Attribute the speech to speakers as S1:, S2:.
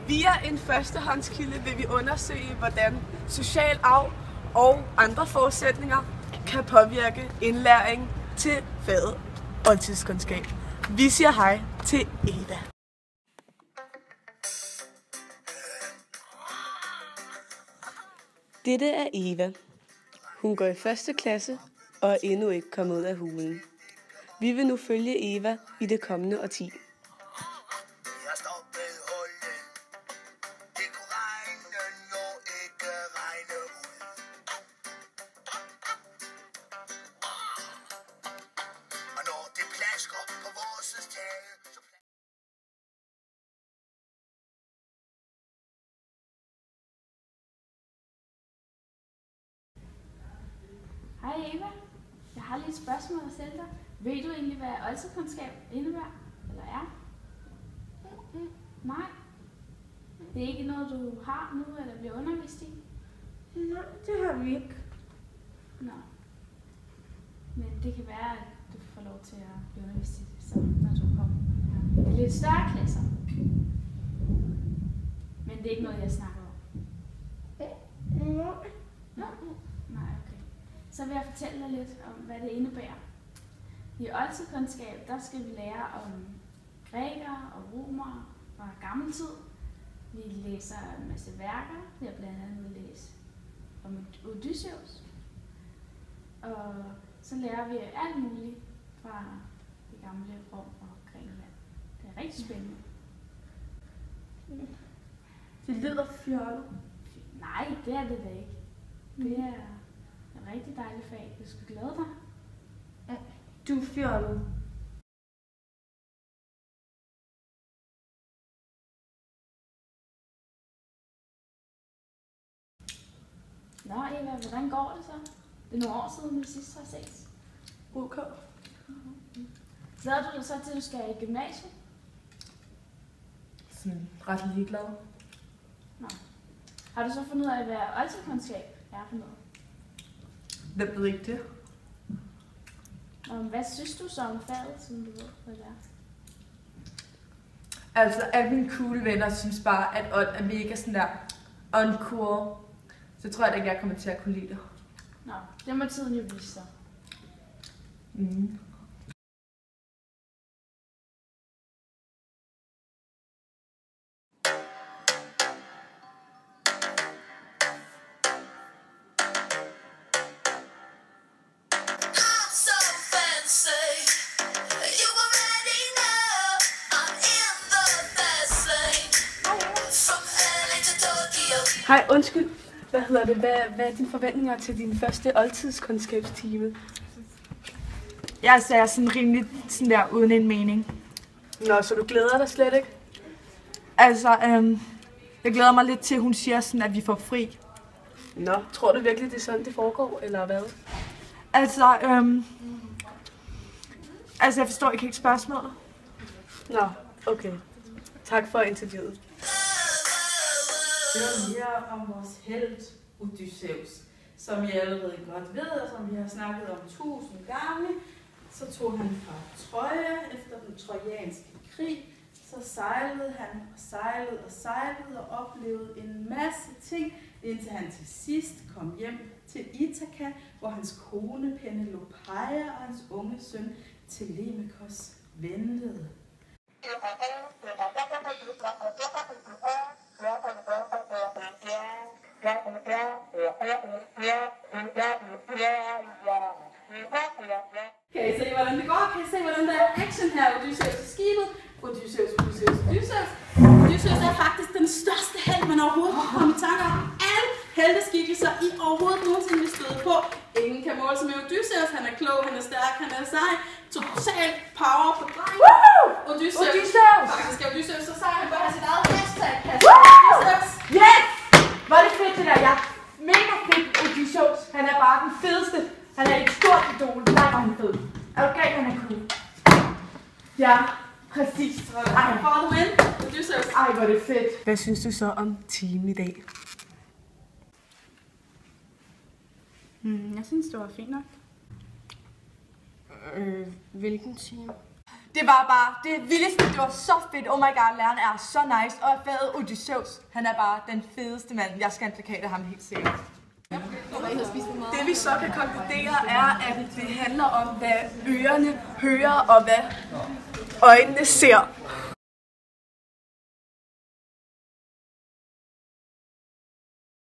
S1: Via en førstehåndskilde vil vi undersøge, hvordan social arv og andre forudsætninger kan påvirke indlæring til faget oldtidskundskab. Vi siger hej til Eva. Dette er Eva. Hun går i 1. klasse og er endnu ikke kommet ud af hulen. Vi vil nu følge Eva i det kommende årti.
S2: Hej Eva, jeg har lige et spørgsmål at stille dig. Ved du egentlig, hvad oldtidskundskab indebærer, eller er? Nej. Det er ikke noget, du har nu, eller bliver undervist i?
S3: Nej, det har vi ikke.
S2: Nå. Men det kan være, at du får lov til at blive undervist i det, så når du kommer i lidt større klasser. Men det er ikke noget, jeg snakker om.
S3: Nej.
S2: Nej, okay. Så vil jeg fortælle dig lidt om, hvad det indebærer. I oldtidskundskab, der skal vi lære om grækere og romere fra gammel tid. Vi læser en masse værker. Vi har blandt andet læst om Odysseus. Og så lærer vi alt muligt fra det gamle Rom og Grækenland. Det er rigtig spændende.
S3: Det lyder fjollet.
S2: Nej, det er det da ikke. Det er et rigtig dejligt fag. Du skal glæde dig.
S3: Du er fjollet.
S2: Nå Eva, hvordan går det så? Det er nogle år siden, vi sidst har set.
S1: OK.
S2: Glæder du dig så til, at du skal i gymnasiet?
S3: Sådan ret ligeglad.
S2: Nå. Har du så fundet ud af, hvad oldtidskundskab er for noget?
S3: Hvem ved ikke det?
S2: Og hvad synes du så om faget, som du ved, hvad det er?
S3: Altså, alle mine cool venner synes bare, at ånd er mega sådan der uncool. Så tror jeg da ikke, jeg kommer til at kunne lide det.
S2: Nå, det må tiden jo vise sig.
S1: Hej, undskyld. Hvad er dine forventninger til din første oldtidskundskabstime?
S4: Jeg er sådan rimelig sådan der uden en mening.
S1: Nå, så du glæder dig slet ikke?
S4: Altså, jeg glæder mig lidt til, at hun siger sådan, at vi får fri.
S1: Nå, tror du virkelig, det er sådan, det foregår, eller hvad?
S4: Altså, jeg forstår ikke helt spørgsmålet.
S1: Nå, okay. Tak for interviewet.
S5: Her om vores helt Odysseus, som I allerede godt ved, og som vi har snakket om 1000 gange. Så tog han fra Troja efter den trojanske krig. Så sejlede han og sejlede og oplevede en masse ting, indtil han til sidst kom hjem til Ithaka, hvor hans kone Penelopeia og hans unge søn Telemachos ventede. Kan I se, hvordan det går? Kan I se, hvordan der er action her? Odysseus i skibet. Odysseus. Odysseus er faktisk den største held, man overhovedet kan komme i tanke om. Alle heldeskikkelser, I overhovedet nogensinde vil støde på. Ingen kan måle sig med Odysseus. Han er klog, han er stærk, han er sej. Total power på dreng. Odysseus! Faktisk er Odysseus så sej, han bør have sit eget hashtag. Odysseus!
S4: Yes! Hvor er det fedt det der, jeg mega fedt Odysseus. Han er bare den fedeste. Han er et stort idol. Nej, hvor er han fed. Er du galt, han er cool? Ja, præcis.
S5: Ej, for the win. Odysseus.
S4: Ej, hvor er det fedt.
S1: Hvad synes du så om timen i dag?
S2: Jeg synes, det var fint nok.
S1: Hvilken time?
S4: Det var bare det vildeste. Det var så fedt. Oh my god, læreren er så nice. Og faget Odysseus, han er bare den fedeste mand. Jeg skal have en plakat af ham helt sikkert.
S1: Det vi så kan konkludere er, at det handler om, hvad ørerne hører og hvad øjnene ser.